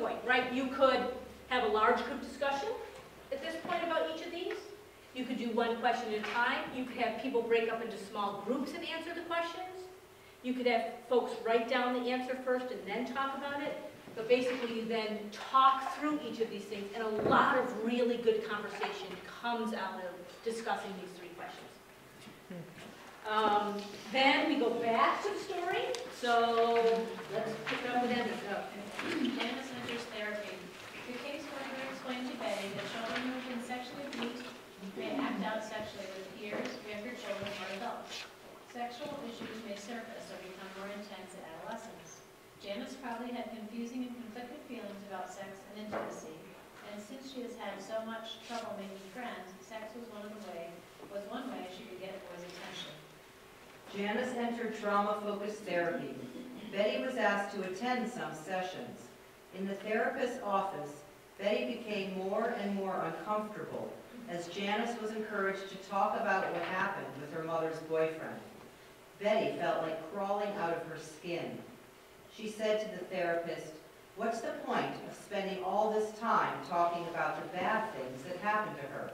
point, right? You could have a large group discussion at this point about each of these. You could do one question at a time. You could have people break up into small groups and answer the questions. You could have folks write down the answer first and then talk about it. But basically, you then talk through each of these things, and a lot of really good conversation comes out of discussing these three questions. Then we go back to the story. So let's pick it up with Emma. Janice enters therapy. The caseworker explained to Betty that children who have been sexually abused may act out sexually with peers, younger children, or adults. Sexual issues may surface or become more intense in adolescence. Janice probably had confusing and conflicted feelings about sex and intimacy, and since she has had so much trouble making friends, sex was one way she could get boys' attention. Janice entered trauma-focused therapy. Betty was asked to attend some sessions. In the therapist's office, Betty became more and more uncomfortable as Janice was encouraged to talk about what happened with her mother's boyfriend. Betty felt like crawling out of her skin. She said to the therapist, "What's the point of spending all this time talking about the bad things that happened to her?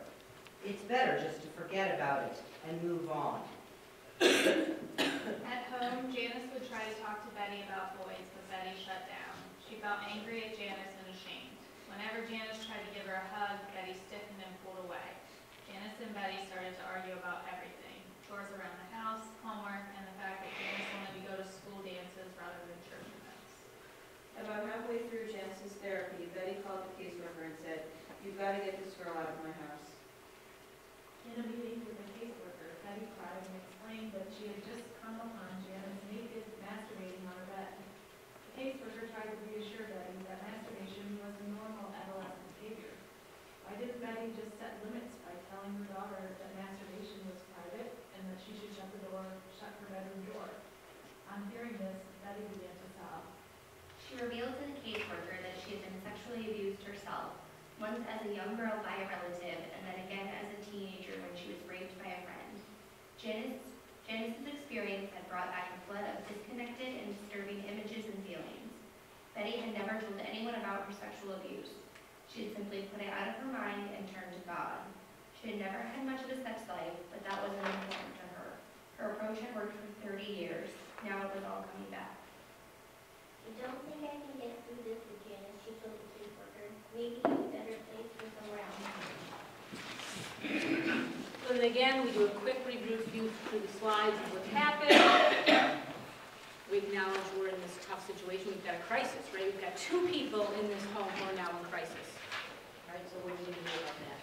It's better just to forget about it and move on." At home, Janice would try to talk to Betty about boys, but Betty shut down. She felt angry at Janice and ashamed. Whenever Janice tried to give her a hug, Betty stiffened and pulled away. Janice and Betty started to argue about everything: chores around the house, homework, and the fact that Janice wanted to go to school dances rather than church events. About halfway through Janice's therapy, Betty called the caseworker and said, "You've got to get this girl out of my house." In a meeting with the caseworker, Betty cried and explained that she had just come upon Janice naked, masturbating on her bed. The caseworker tried to reassure Betty that masturbation was a normal adolescent behavior. Why didn't Betty just set limits by telling her daughter that masturbation was private and that she should shut her bedroom door? On hearing this, Betty began to sob. She revealed to the caseworker that she had been sexually abused herself, once as a young girl by a relative, and then again as a teenager when she was raped by a friend. Janice's experience had brought back a flood of disconnected and disturbing images and feelings. Betty had never told anyone about her sexual abuse. She had simply put it out of her mind and turned to God. She had never had much of a sex life, but that wasn't important to her. Her approach had worked for 30 years. Now it was all coming back. "I don't think I can get through this with Janice," she told the caseworker. "Maybe you better place her somewhere else." So then again, we do a quick review through the slides of what's happened. We acknowledge we're in this tough situation. We've got a crisis, right? We've got two people in this home who are now in crisis, right? So what are we going to do about that?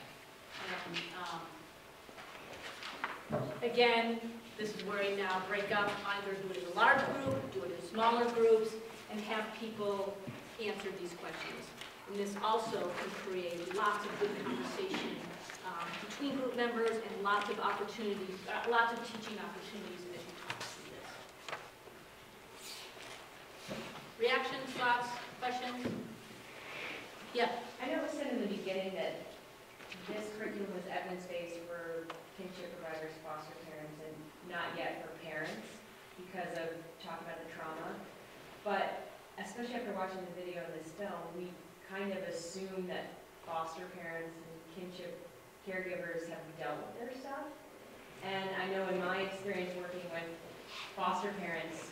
Again, this is where you now break up, either do it in a large group, do it in smaller groups, and have people answer these questions. And this also can create lots of good conversation between group members and lots of opportunities, lots of teaching opportunities as you talk through this. Reactions, thoughts, questions? Yeah. I know it was said in the beginning that this curriculum was evidence-based for kinship providers, foster parents, and not yet for parents because of talking about the trauma. But especially after watching the video of this film, we kind of assume that foster parents and kinship caregivers have dealt with their stuff. And I know in my experience working with foster parents,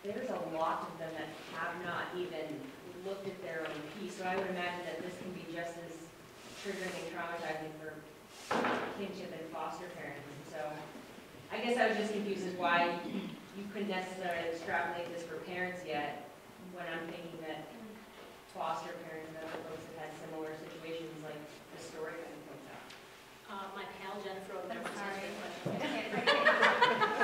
there's a lot of them that have not even looked at their own piece. So I would imagine that this can be just as triggering and traumatizing for kinship and foster parents. And so I guess I was just confused as why you couldn't necessarily extrapolate this for parents yet, when I'm thinking that foster parents and other folks have had similar situations like the story kind of points out. My pal Jennifer over there. I'm sorry.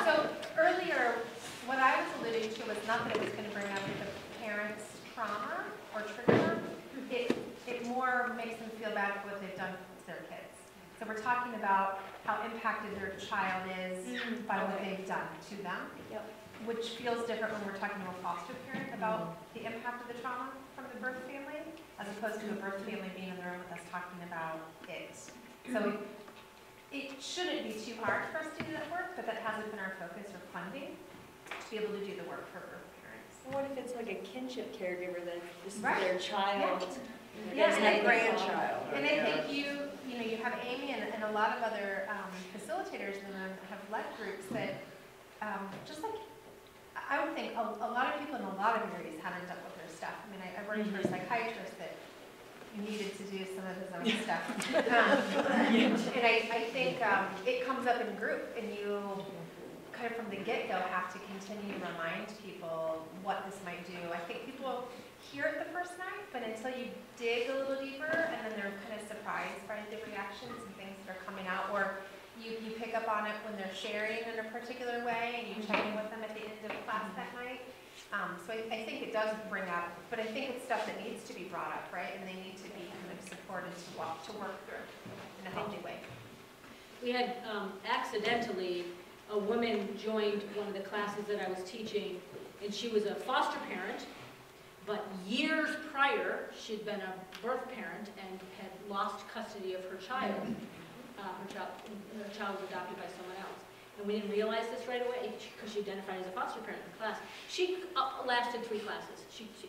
So earlier, what I was alluding to was not that it was going to bring up the parents' trauma or trigger them. It more makes them feel bad for what they've done to their kids. So we're talking about how impacted their child is by what they've done to them, which feels different when we're talking to a foster parent about the impact of the trauma from the birth family, as opposed to a birth family being in the room with us talking about it. So it shouldn't be too hard for us to do that work, but that hasn't been our focus or funding to be able to do the work for birth parents. What if it's like a kinship caregiver that this is Right. their child? Yeah, It's and their I think- grandchild. And I think you have Amy and a lot of other facilitators and then have led groups that, just like, I would think a lot of people in a lot of areas had to end up with their stuff. I mean, I worked for a psychiatrist that needed to do some of his own stuff. And I think it comes up in group, and you kind of from the get-go have to continue to remind people what this might do. I think people hear it the first night, but until you dig a little deeper, and then they're kind of surprised by the reactions and things that are coming out, or you pick up on it when they're sharing in a particular way, and you check in with them at the end of class that night. So I think it does bring up, but I think it's stuff that needs to be brought up, right? And they need to be kind of supported to work through in a healthy way. We had accidentally, a woman joined one of the classes that I was teaching, and she was a foster parent, but years prior, she'd been a birth parent and had lost custody of her child. Her child was adopted by someone else. And we didn't realize this right away because she identified as a foster parent in the class. She lasted 3 classes.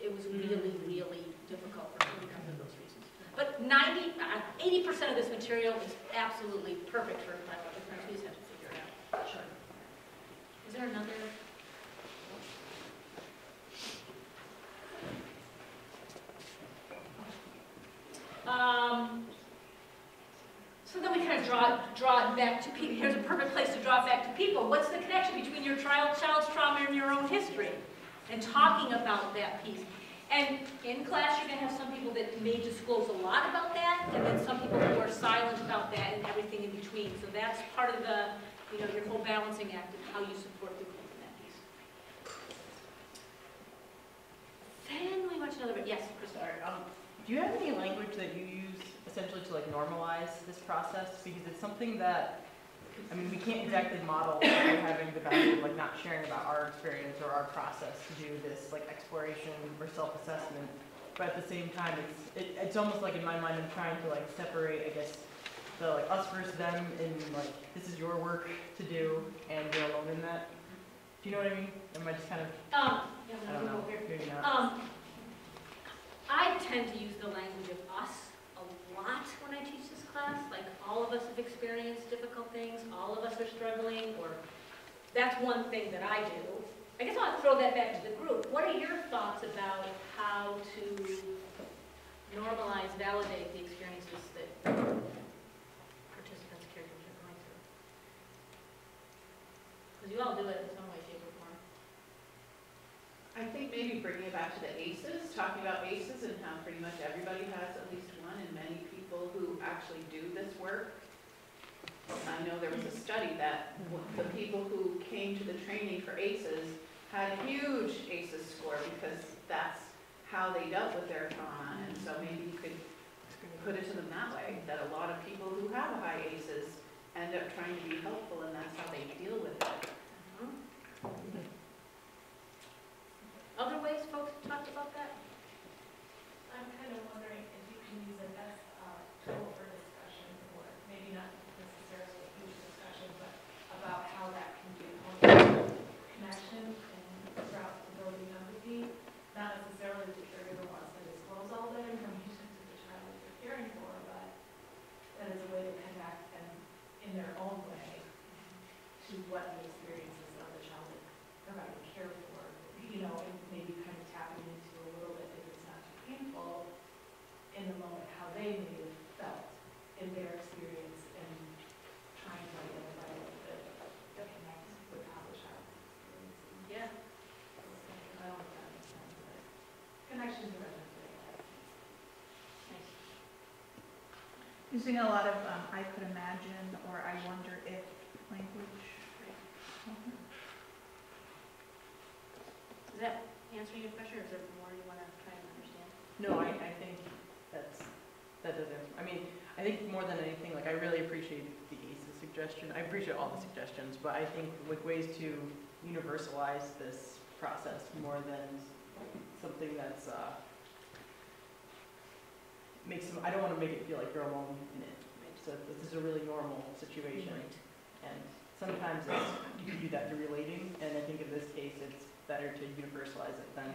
It was really, really difficult for her because of those reasons. But 80% of this material is absolutely perfect for biological parents. We just have to figure it out. Sure. Is there another? So then we kind of draw it back to people. Here's a perfect place to draw it back to people. What's the connection between your child's trauma and your own history? And talking about that piece. And in class, you're going to have some people that may disclose a lot about that, and then some people who are silent about that and everything in between. So that's part of the, your whole balancing act of how you support the group in that piece. Then we watch another bit. Yes, Chris. Sorry. Do you have any language that you use essentially to like normalize this process? Because it's something that, I mean, we can't exactly model having the value of like not sharing about our experience or our process to do this like exploration or self-assessment. But at the same time, it's almost like in my mind I'm trying to like separate, I guess, the like us versus them, and like this is your work to do and you're alone in that. Do you know what I mean? Am I just kind of? I don't know. Maybe not. I tend to use the language of us a lot when I teach this class. Like, all of us have experienced difficult things, all of us are struggling, or that's one thing that I do. I guess I'll throw that back to the group. What are your thoughts about how to normalize, validate the experiences that participants, caregivers are going through? Because you all do it in some way, shape, or form. I think maybe bringing it back to the ACEs, talking about ACEs and how pretty much everybody has at least one, and many people who actually do this work. I know there was a study that the people who came to the training for ACEs had a huge ACEs score because that's how they dealt with their trauma, and so maybe you could put it to them that way, that a lot of people who have high ACEs end up trying to be helpful, and that's how they deal with it. Other ways folks have talked about that? I'm kind of wondering if you can use it as a tool for discussion, or maybe not necessarily a huge discussion, but about how that can be a connection and throughout the building empathy, not necessarily the caregiver wants to disclose all that information to the child that they're caring for, but that is a way to connect them in their own way to what the experiences of the child that providing care for, and maybe kind of tapping into a little bit, if it's not too painful, in the moment, how they may have felt in their experience, and trying to identify a little bit that connects with how the child is experiencing. Yeah. I don't know if that makes sense, but connections are everything. Nice. Using a lot of I could imagine or I wonder if language. Does that answer your question, or is there more you want to try and understand? No, I think that does it. I mean, I think more than anything, like I really appreciate the ACEs suggestion. I appreciate all the suggestions, but I think like ways to universalize this process more than something that's I don't want to make it feel like you're alone in it. So this is a really normal situation, and sometimes you can do that through relating, and I think in this case better to universalize it than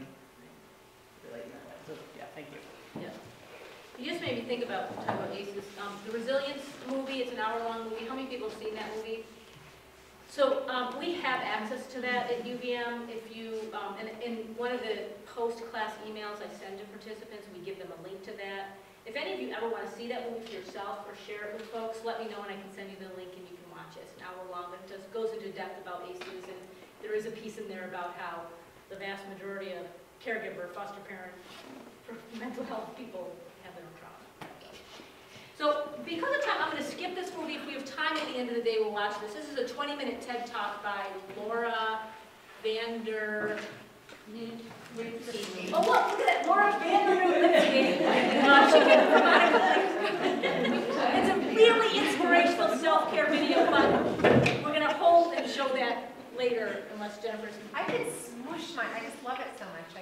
relating that way. So, yeah, thank you. Yeah. You just made me think about, talking about ACEs, the Resilience movie, it's an hour-long movie. How many people have seen that movie? So we have access to that at UVM. If you, and in one of the post-class emails I send to participants, we give them a link to that. If any of you ever want to see that movie for yourself or share it with folks, let me know and I can send you the link and you can watch it. It's an hour long, but it just goes into depth about ACEs, and there is a piece in there about how the vast majority of caregiver, foster parent, mental health people have their own trauma. So because of time, I'm going to skip this movie. If we have time at the end of the day, we'll watch this. This is a 20-minute TED Talk by Laura Vander... Oh, look at that, Laura Vanderlipsky. She came from Monica. It's a really inspirational self-care video, but we're going to hold and show that later, unless Jennifer's... I could smoosh my, I just love it so much.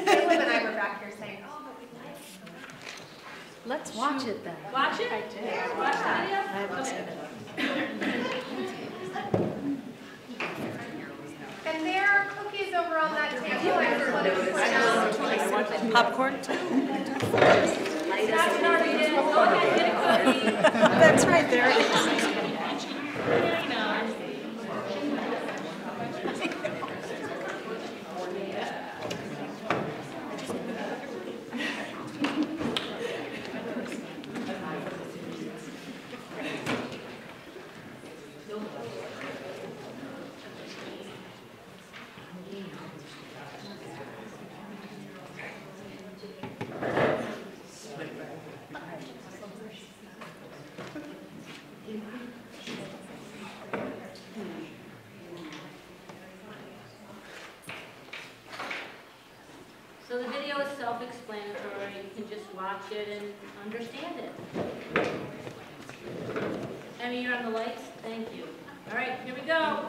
Caleb and I were back here saying, oh, but we like it so much. Let's watch it then. Watch it? I did. Yeah, watch the video? I haven't seen it. And there are cookies over on that table. Everybody put down. Popcorn too? Stop it already, did it. Go ahead, get a cookie. That's right, there it is. So the video is self-explanatory. You can just watch it and understand it. Emmy, you're on the lights? Thank you. All right, here we go.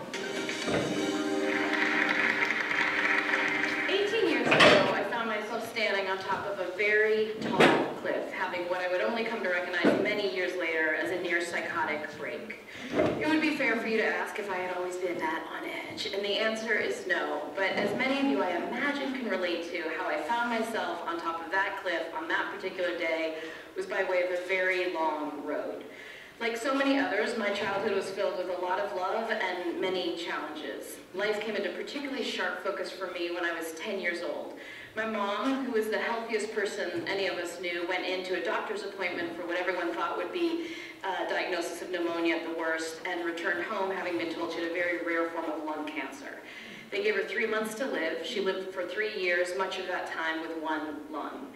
18 years ago, I found myself standing on top of a very tall cliff, having what I would only come to recognize many years later as a near psychotic break. It would be fair for you to ask if I had always been that on edge, and the answer is no. But as many of you I imagine can relate to, how I found myself on top of that cliff on that particular day was by way of a very long road. Like so many others, my childhood was filled with a lot of love and many challenges. Life came into particularly sharp focus for me when I was 10 years old. My mom, who was the healthiest person any of us knew, went into a doctor's appointment for what everyone thought would be a diagnosis of pneumonia at the worst, and returned home having been told she had a very rare form of lung cancer. They gave her 3 months to live. She lived for 3 years, much of that time with one lung.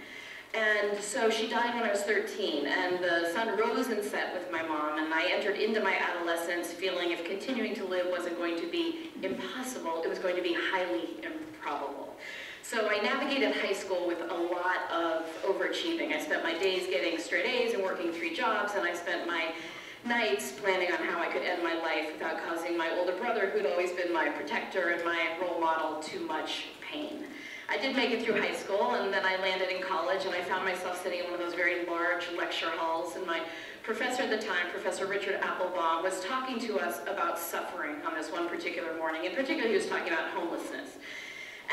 And so she died when I was 13, and the sun rose and set with my mom, and I entered into my adolescence feeling if continuing to live wasn't going to be impossible, it was going to be highly improbable. So I navigated high school with a lot of overachieving. I spent my days getting straight A's and working 3 jobs, and I spent my nights planning on how I could end my life without causing my older brother, who'd always been my protector and my role model, too much pain. I did make it through high school, and then I landed in college, and I found myself sitting in one of those very large lecture halls, and my professor at the time, Professor Richard Applebaum, was talking to us about suffering on this one particular morning. In particular, he was talking about homelessness.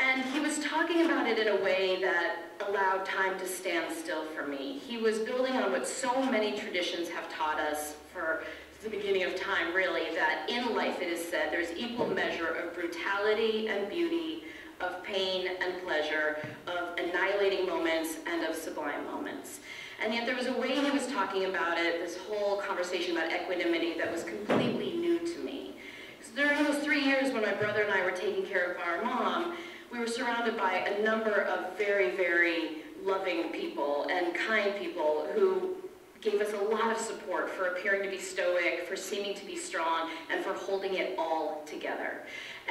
And he was talking about it in a way that allowed time to stand still for me. He was building on what so many traditions have taught us for the beginning of time, really, that in life, it is said, there's equal measure of brutality and beauty, of pain and pleasure, of annihilating moments and of sublime moments. And yet there was a way he was talking about it, this whole conversation about equanimity, that was completely new to me. So during those 3 years when my brother and I were taking care of our mom, we were surrounded by a number of very, very loving people and kind people who gave us a lot of support for appearing to be stoic, for seeming to be strong, and for holding it all together.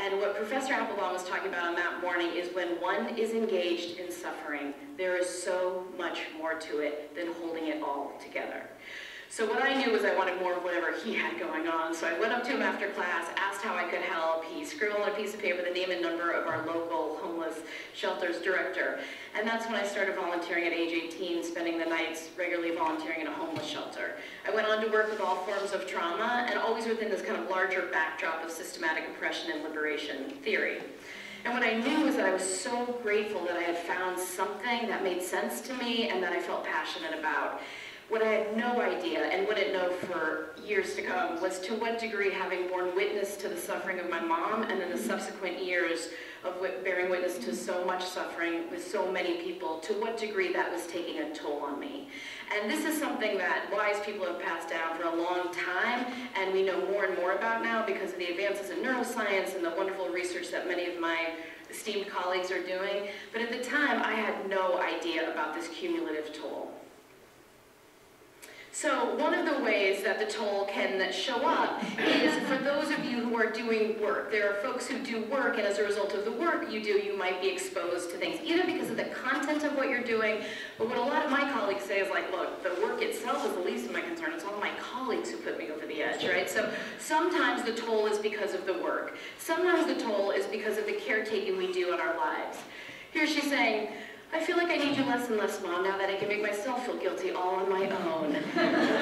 And what Professor Applebaum was talking about on that morning is when one is engaged in suffering, there is so much more to it than holding it all together. So what I knew was I wanted more of whatever he had going on. So I went up to him after class, asked how I could help. He scribbled on a piece of paper the name and number of our local homeless shelter's director. And that's when I started volunteering at age 18, spending the nights regularly volunteering in a homeless shelter. I went on to work with all forms of trauma, and always within this kind of larger backdrop of systematic oppression and liberation theory. And what I knew was that I was so grateful that I had found something that made sense to me and that I felt passionate about. What I had no idea and wouldn't know for years to come was to what degree, having borne witness to the suffering of my mom and then the subsequent years of bearing witness to so much suffering with so many people, to what degree that was taking a toll on me. And this is something that wise people have passed down for a long time, and we know more and more about now because of the advances in neuroscience and the wonderful research that many of my esteemed colleagues are doing. But at the time, I had no idea about this cumulative toll. So one of the ways that the toll can show up is for those of you who are doing work. There are folks who do work, and as a result of the work you do, you might be exposed to things, either because of the content of what you're doing, but what a lot of my colleagues say is like, look, the work itself is the least of my concern. It's all my colleagues who put me over the edge, right? So sometimes the toll is because of the work. Sometimes the toll is because of the caretaking we do in our lives. Here she's saying, I feel like I need you less and less, Mom, now that I can make myself feel guilty all on my own.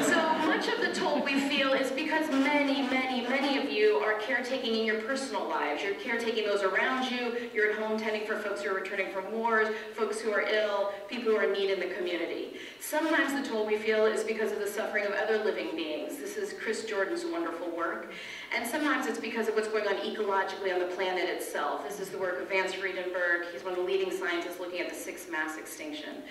So much of the toll we feel is because many, many, many of you are caretaking in your personal lives. You're caretaking those around you. You're at home tending for folks who are returning from wars, folks who are ill, people who are in need in the community. Sometimes the toll we feel is because of the suffering of other living beings. This is Chris Jordan's wonderful work. And sometimes it's because of what's going on ecologically on the planet itself. This is the work of Vance Friedenberg. He's one of the leading scientists looking at the sixth mass extinction.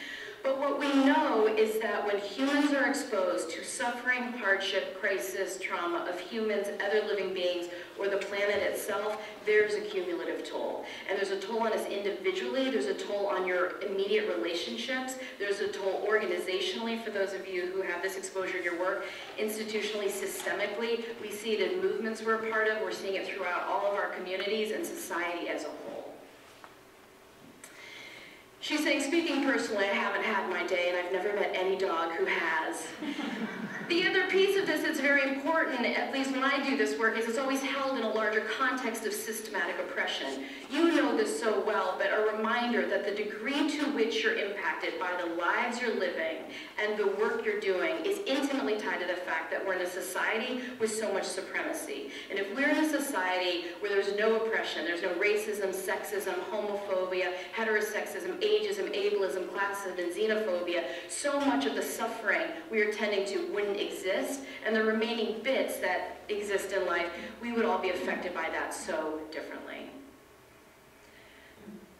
But what we know is that when humans are exposed to suffering, hardship, crisis, trauma of humans, other living beings, or the planet itself, there's a cumulative toll. And there's a toll on us individually, there's a toll on your immediate relationships, there's a toll organizationally for those of you who have this exposure in your work, institutionally, systemically. We see it in movements we're a part of, we're seeing it throughout all of our communities and society as a whole. She's saying, speaking personally, I haven't had my day, and I've never met any dog who has. The other piece of this that's very important, at least when I do this work, is it's always held in a larger context of systematic oppression. You know this so well, but a reminder that the degree to which you're impacted by the lives you're living and the work you're doing is intimately tied to the fact that we're in a society with so much supremacy. And if we're in a society where there's no oppression, there's no racism, sexism, homophobia, heterosexism, ageism, ableism, classism, and xenophobia, so much of the suffering we are tending to wouldn't exist, and the remaining bits that exist in life, we would all be affected by that so differently.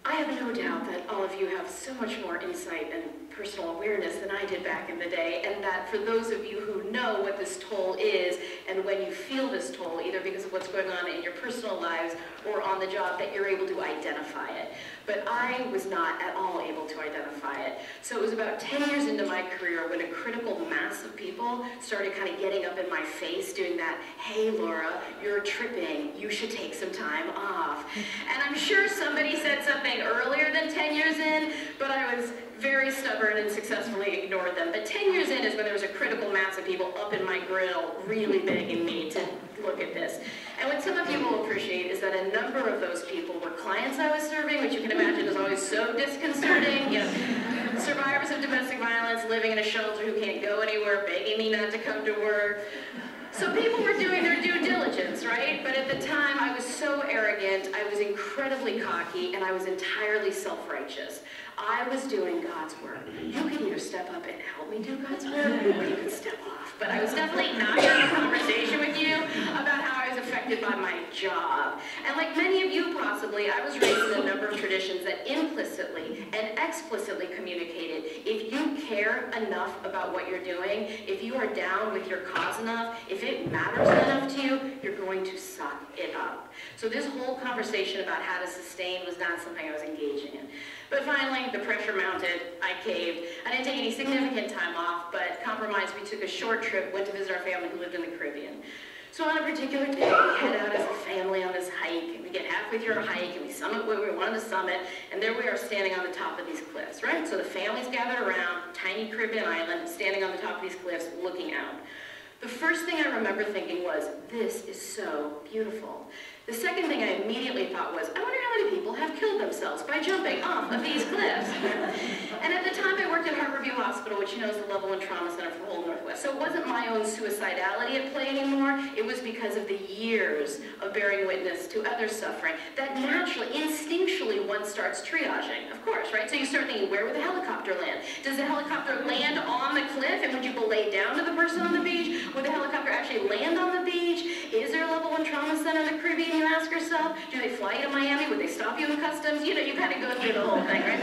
I have no doubt that all of you have so much more insight and personal awareness than I did back in the day, and that for those of you who know what this toll is, and when you feel this toll, either because of what's going on in your personal lives or on the job, that you're able to identify it. But I was not at all able to identify it. So it was about 10 years into my career when a critical mass of people started kind of getting up in my face doing that, hey Laura, you're tripping, you should take some time off. And I'm sure somebody said something earlier than 10 years in, but I was very stubborn and successfully ignored them. But 10 years in is when there was a critical mass of people up in my grill really begging me to look at this. And what some of you will appreciate is that a number of those people were clients I was serving, which you can imagine is always so disconcerting. You know, survivors of domestic violence living in a shelter who can't go anywhere, begging me not to come to work. So people were doing their due diligence, right? But at the time, I was so arrogant, I was incredibly cocky, and I was entirely self-righteous. I was doing God's work. You could either step up and help me do God's work, or you could step off. But I was definitely not having a conversation with you about how I was affected by my job. And like many of you possibly, I was raised in a number of traditions that implicitly and explicitly communicated, if you care enough about what you're doing, if you are down with your cause enough, if it matters enough to you, you're going to suck it up. So this whole conversation about how to sustain was not something I was engaging in. But finally, the pressure mounted, I caved. I didn't take any significant time off, but compromised. We took a short trip, went to visit our family who lived in the Caribbean. So on a particular day, we head out as a family on this hike, and we get halfway through our hike, and we summit where we wanted to summit, and there we are standing on the top of these cliffs, right? So the family's gathered around, tiny Caribbean island, standing on the top of these cliffs, looking out. The first thing I remember thinking was, this is so beautiful. The second thing I immediately thought was, I wonder how many people have killed themselves by jumping off of these cliffs. And at the time I worked at Harborview Hospital, which you know is the Level 1 Trauma Center for the whole Northwest. So it wasn't my own suicidality at play anymore. It was because of the years of bearing witness to others suffering that naturally, instinctually, one starts triaging, of course, right? So you start thinking, where would the helicopter land? Does the helicopter land on the cliff, and would you belay down to the person on the beach? Would the helicopter actually land on the beach? Is there a Level 1 Trauma Center in the Caribbean? You ask yourself. Do they fly you to Miami? Would they stop you in customs? You know, you kind of go through the whole thing, right?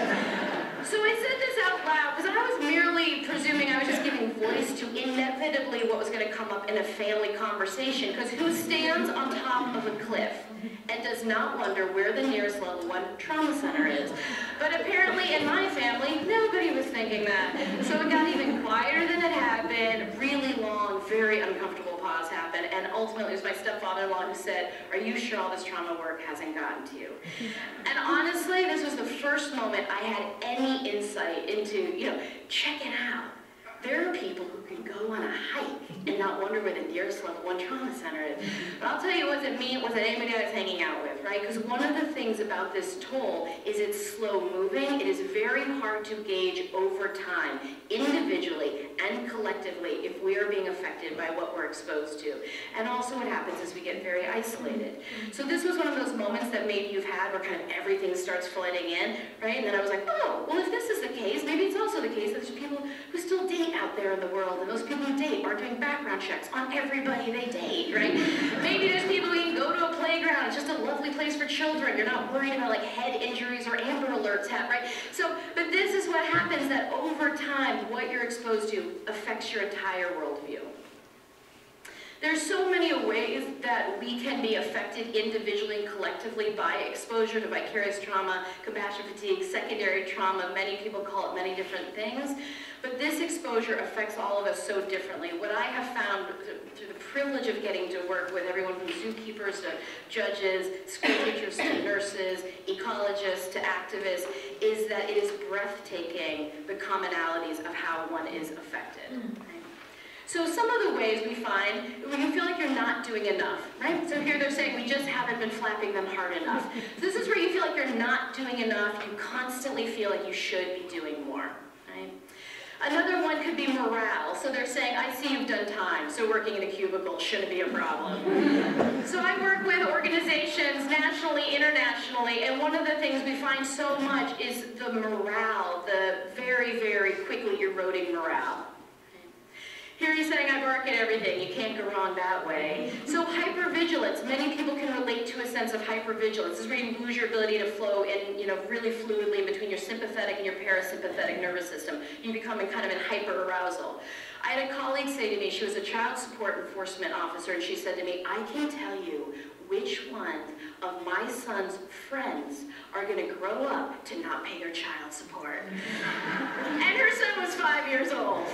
So I said this out loud because I was merely presuming I was just giving voice to inevitably what was going to come up in a family conversation. Because who stands on top of a cliff and does not wonder where the nearest Level 1 trauma center is? But apparently in my family, nobody was thinking that. So it got even quieter than it had been. Really long, very uncomfortable pause happened. And ultimately it was my stepfather-in-law who said, are you sure all this trauma work hasn't gotten to you? And honestly, this was the first moment I had any insight into, you know, check it out. There are people who can go on a hike and not wonder where the nearest Level 1 trauma center is. But I'll tell you, it wasn't me, it wasn't anybody I was hanging out with, right? Because one of the things about this toll is it's slow moving. It is very hard to gauge over time, individually and collectively, if we are being affected by what we're exposed to. And also what happens is we get very isolated. So this was one of those moments that maybe you've had where kind of everything starts flooding in, right? And then I was like, oh, well, if this is the case, maybe it's also the case that there's people who still date out there in the world, and those people who date are doing background checks on everybody they date, right? Maybe there's people who can go to a playground, it's just a lovely place for children, you're not worried about like head injuries or Amber Alerts, right? So, but this is what happens, that over time, what you're exposed to affects your entire worldview. There's so many ways that we can be affected individually and collectively by exposure to vicarious trauma, compassion fatigue, secondary trauma. Many people call it many different things. But this exposure affects all of us so differently. What I have found through the privilege of getting to work with everyone from zookeepers to judges, school teachers to nurses, ecologists to activists, is that it is breathtaking, the commonalities of how one is affected. So some of the ways we find, when you feel like you're not doing enough, right? So here they're saying we just haven't been flapping them hard enough. So this is where you feel like you're not doing enough, you constantly feel like you should be doing more, right? Another one could be morale. So they're saying, I see you've done time, so working in a cubicle shouldn't be a problem. So I work with organizations nationally, internationally, and one of the things we find so much is the morale, the very, very quickly eroding morale. Here he's saying, I bark at everything. You can't go wrong that way. So hypervigilance. Many people can relate to a sense of hypervigilance. This is where you lose your ability to flow in, really fluidly between your sympathetic and your parasympathetic nervous system. You become kind of in hyperarousal. I had a colleague say to me, she was a child support enforcement officer, and she said to me, I can tell you which one of my son's friends are going to grow up to not pay their child support. And her son was 5 years old.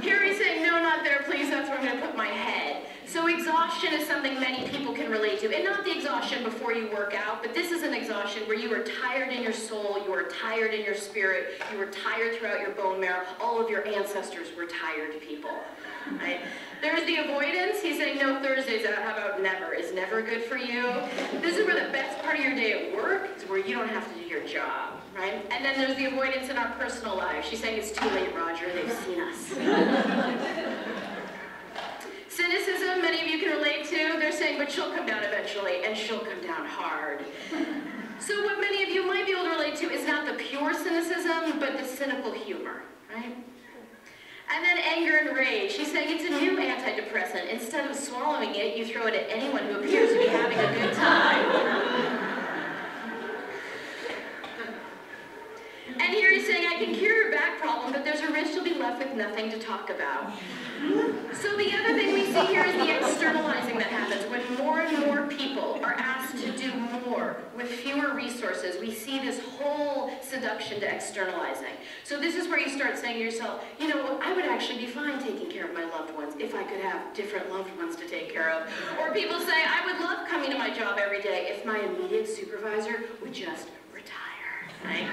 Here he's saying, no, not there, please, that's where I'm going to put my head. So exhaustion is something many people can relate to, and not the exhaustion before you work out, but this is an exhaustion where you are tired in your soul, you are tired in your spirit, you are tired throughout your bone marrow. All of your ancestors were tired people. Right? There's the avoidance. He's saying no Thursdays. How about never? Is never good for you? This is where the best part of your day at work is where you don't have to do your job, right? And then there's the avoidance in our personal lives. She's saying it's too late, Roger. They've seen us. Cynicism, many of you can relate to. They're saying, but she'll come down eventually, and she'll come down hard. So what many of you might be able to relate to is not the pure cynicism, but the cynical humor, right? And then anger and rage. She's saying it's a new antidepressant. Instead of swallowing it, you throw it at anyone who appears to be having a good time. And here he's saying, I can cure your back problem, but there's a risk you'll be left with nothing to talk about. So the other thing we see here is the externalizing that happens. When more and more people are asked to do more with fewer resources, we see this whole seduction to externalizing. So this is where you start saying to yourself, you know, I would actually be fine taking care of my loved ones if I could have different loved ones to take care of. Or people say, I would love coming to my job every day if my immediate supervisor would just retire, right?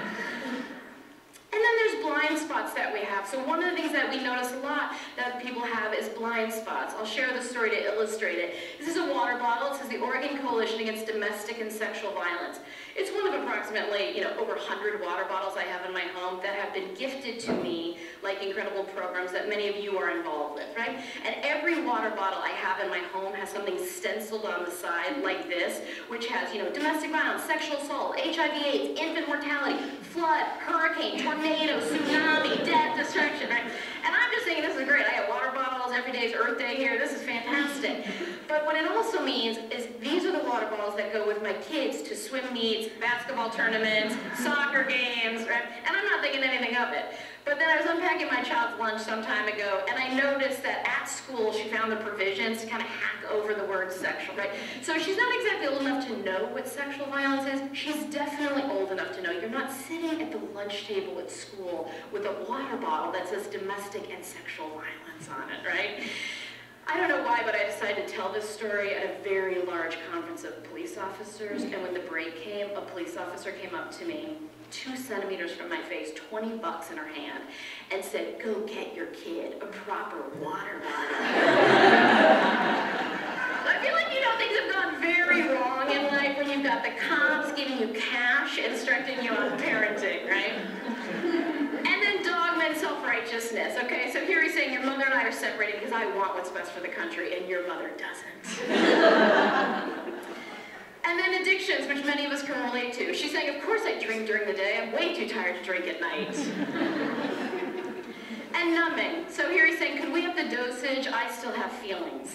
And then there's blind spots that we have. So one of the things that we notice a lot that people have is blind spots. I'll share the story to illustrate it. This is a water bottle. It says the Oregon Coalition Against Domestic and Sexual Violence. It's one of approximately, over 100 water bottles I have in my home that have been gifted to me, like incredible programs that many of you are involved with, right? And every water bottle I have in my home has something stenciled on the side like this, which has, domestic violence, sexual assault, HIV/AIDS, infant mortality, flood, hurricane, tornado, tsunami, death, destruction, right? And I'm just thinking, this is great. I have water bottles, every day is Earth Day here, this is fantastic. But what it also means is these are the water bottles that go with my kids to swim meets, basketball tournaments, soccer games, right? And I'm not thinking anything of it. But then I was unpacking my child's lunch some time ago, and I noticed that at school she found the provisions to kind of hack over the word sexual, right? So she's not exactly old enough to know what sexual violence is. She's definitely old enough to know you're not sitting at the lunch table at school with a water bottle that says domestic and sexual violence on it, right? I don't know why, but I decided to tell this story at a very large conference of police officers, and when the break came, a police officer came up to me 2 centimeters from my face, 20 bucks in her hand, and said, "Go get your kid a proper water bottle." I feel like, things have gone very wrong in life when you've got the cops giving you cash, instructing you on parenting, right? And then dogma and self-righteousness, okay? So here he's saying, your mother and I are separated because I want what's best for the country, and your mother doesn't. And then addictions, which many of us can relate to. She's saying, of course I drink during the day. I'm way too tired to drink at night. And numbing. So here he's saying, could we up the dosage? I still have feelings.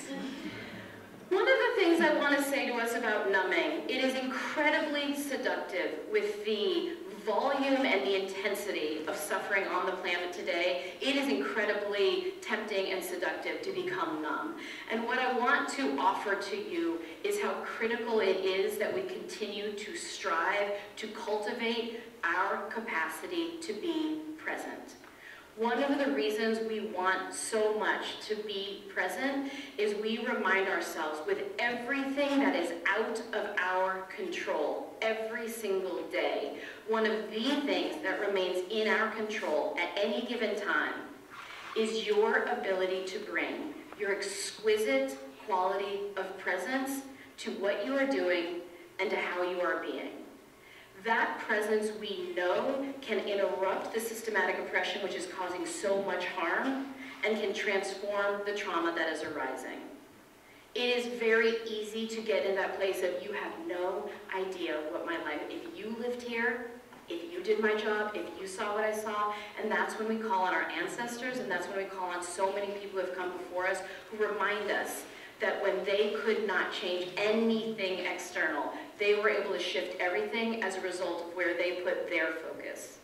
One of the things I want to say to us about numbing, it is incredibly seductive with the volume and the intensity of suffering on the planet today. It is incredibly tempting and seductive to become numb. And what I want to offer to you is how critical it is that we continue to strive to cultivate our capacity to be present. One of the reasons we want so much to be present is we remind ourselves with everything that is out of our control every single day, one of the things that remains in our control at any given time is your ability to bring your exquisite quality of presence to what you are doing and to how you are being. That presence, we know, can interrupt the systematic oppression which is causing so much harm and can transform the trauma that is arising. It is very easy to get in that place of you have no idea what my life, if you lived here, if you did my job, if you saw what I saw, and that's when we call on our ancestors, and that's when we call on so many people who have come before us who remind us that when they could not change anything external, they were able to shift everything as a result of where they put their focus.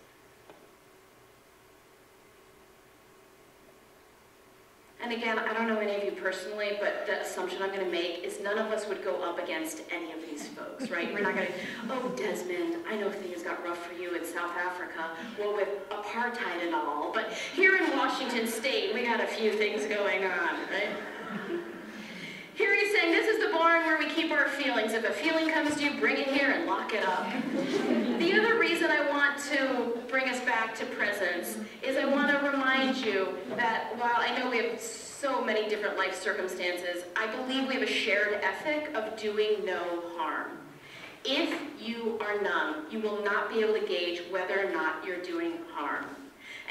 And again, I don't know any of you personally, but the assumption I'm going to make is none of us would go up against any of these folks, right? We're not going to, oh, Desmond, I know things got rough for you in South Africa, well, with apartheid and all, but here in Washington State, we got a few things going on, right? Here he's saying, this is the barn where we keep our feelings. If a feeling comes to you, bring it here and lock it up. The other reason I want to bring us back to presence is I want to remind you that while I know we have so many different life circumstances, I believe we have a shared ethic of doing no harm. If you are numb, you will not be able to gauge whether or not you're doing harm.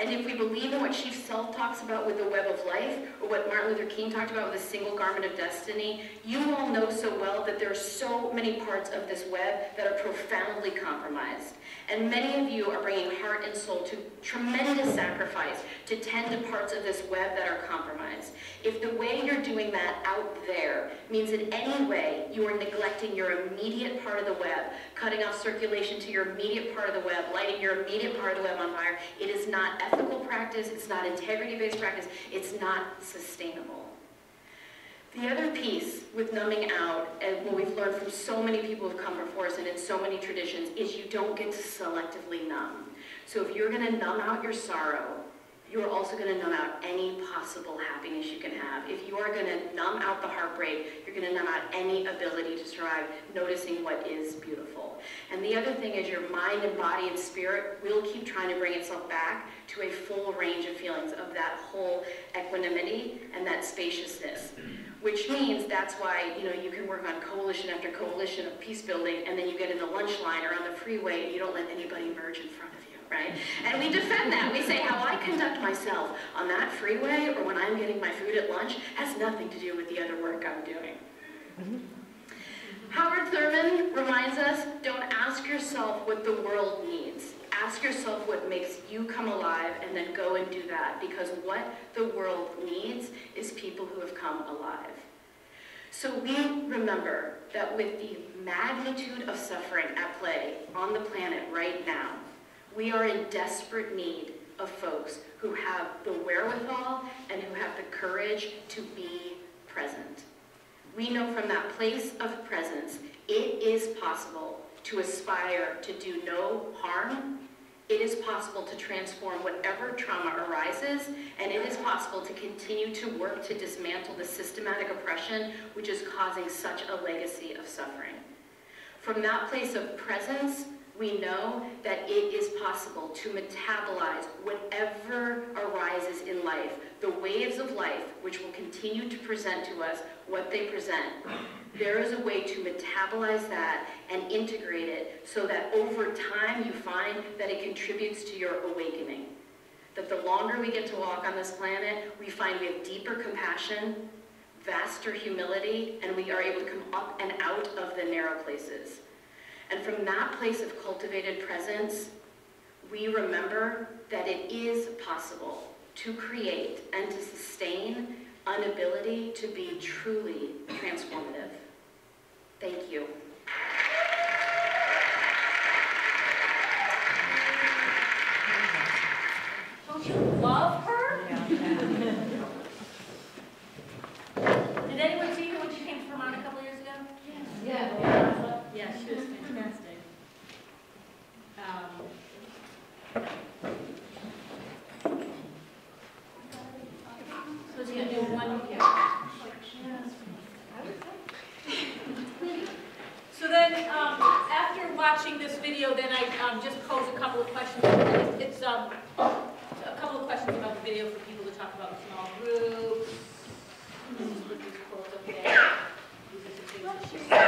And if we believe in what Chief Sealth talks about with the web of life, or what Martin Luther King talked about with the single garment of destiny, you all know so well that there are so many parts of this web that are profoundly compromised. And many of you are bringing heart and soul to tremendous sacrifice to tend to parts of this web that are compromised. If the way you're doing that out there means in any way you are neglecting your immediate part of the web, cutting off circulation to your immediate part of the web, lighting your immediate part of the web on fire, it is not ethical practice, it's not integrity-based practice, it's not sustainable. The other piece with numbing out, and what we've learned from so many people who've come before us and in so many traditions, is you don't get to selectively numb. So if you're going to numb out your sorrow, you are also going to numb out any possible happiness you can have. If you are going to numb out the heartbreak, you're going to numb out any ability to survive, noticing what is beautiful. And the other thing is your mind and body and spirit will keep trying to bring itself back to a full range of feelings of that whole equanimity and that spaciousness. Which means that's why, you know, you can work on coalition after coalition of peace building, and then you get in the lunch line or on the freeway and you don't let anybody merge in front of you, right? And we defend that. We say how I conduct myself on that freeway or when I'm getting my food at lunch has nothing to do with the other work I'm doing. Howard Thurman reminds us, don't ask yourself what the world needs. Ask yourself what makes you come alive and then go and do that, because what the world needs is people who have come alive. So we remember that with the magnitude of suffering at play on the planet right now, we are in desperate need of folks who have the wherewithal and who have the courage to be present. We know from that place of presence, it is possible to aspire to do no harm. It is possible to transform whatever trauma arises, and it is possible to continue to work to dismantle the systematic oppression which is causing such a legacy of suffering. From that place of presence, we know that it is possible to metabolize whatever arises in life, the waves of life which will continue to present to us what they present. There is a way to metabolize that and integrate it so that over time you find that it contributes to your awakening. That the longer we get to walk on this planet, we find we have deeper compassion, vaster humility, and we are able to come up and out of the narrow places. And from that place of cultivated presence, we remember that it is possible to create and to sustain an ability to be truly transformative. Thank you. Don't you love her? Did anyone see her when she came to Vermont a couple years ago? Yeah. Yeah, she was fantastic. So it's gonna do one here. So then, after watching this video, then I just pose a couple of questions. It's a couple of questions about the video for people to talk about small groups. This is what these quotes up there. These are the things that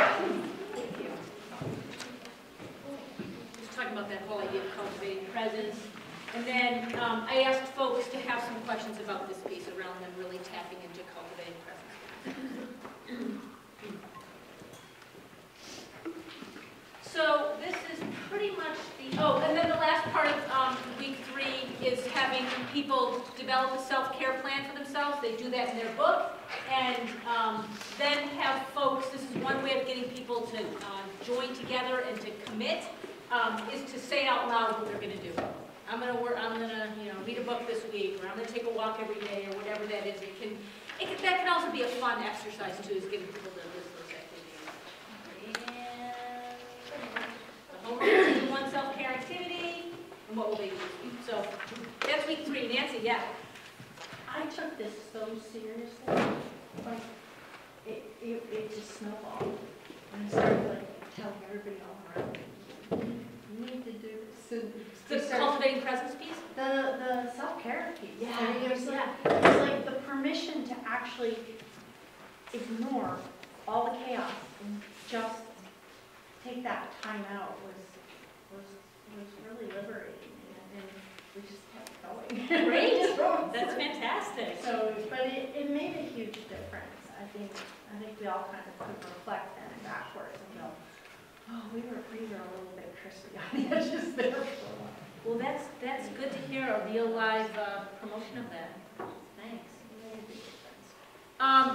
thank you. Just talking about that whole idea of cultivating presence. And then I asked folks to have some questions about this piece around them really tapping into cultivating presence. So this is pretty much the, oh, and then the last part of week 3 is having people develop a self-care plan for themselves. They do that in their book. And then have folks, this is one way of getting people to join together and to commit, is to say out loud what they're going to do. I'm going to read a book this week, or I'm going to take a walk every day, or whatever that is. That can also be a fun exercise too, is getting people to list those activities. And the homework is one self-care activity, and what will they do? So that's week 3. Nancy, yeah. I took this so seriously, like, it just snowballed. And I started like telling everybody all around, you need to do this. The cultivating presence piece? The self-care piece. Yeah. I mean, it was like the permission to actually ignore all the chaos and just take that time out was really liberating, and we just kept going. Great. That's fantastic. So, but it made a huge difference. I think we all kind of could reflect then backwards and go, oh, we were a little bit crispy on the edges there for a while. Well, that's good to hear, a real live promotion of that. Thanks.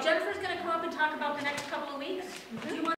Jennifer's going to come up and talk about the next couple of weeks. Do you want